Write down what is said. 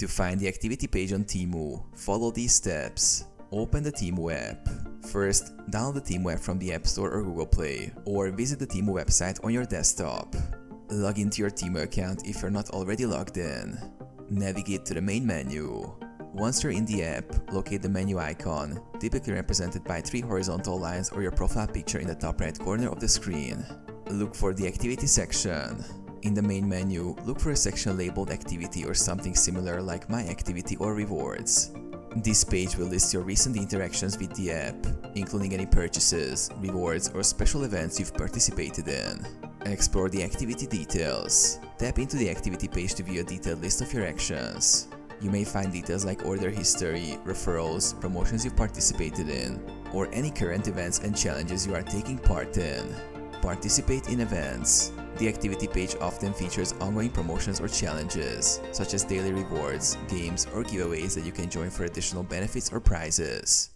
To find the activity page on Temu, follow these steps. Open the Temu app. First, download the Temu app from the App Store or Google Play, or visit the Temu website on your desktop. Log into your Temu account if you're not already logged in. Navigate to the main menu. Once you're in the app, locate the menu icon, typically represented by 3 horizontal lines or your profile picture in the top right corner of the screen. Look for the Activity section. In the main menu, look for a section labeled Activity or something similar like My Activity or Rewards. This page will list your recent interactions with the app, including any purchases, rewards, or special events you've participated in. Explore the activity details. Tap into the activity page to view a detailed list of your actions. You may find details like order history, referrals, promotions you've participated in, or any current events and challenges you are taking part in. Participate in events. The activity page often features ongoing promotions or challenges, such as daily rewards, games, or giveaways that you can join for additional benefits or prizes.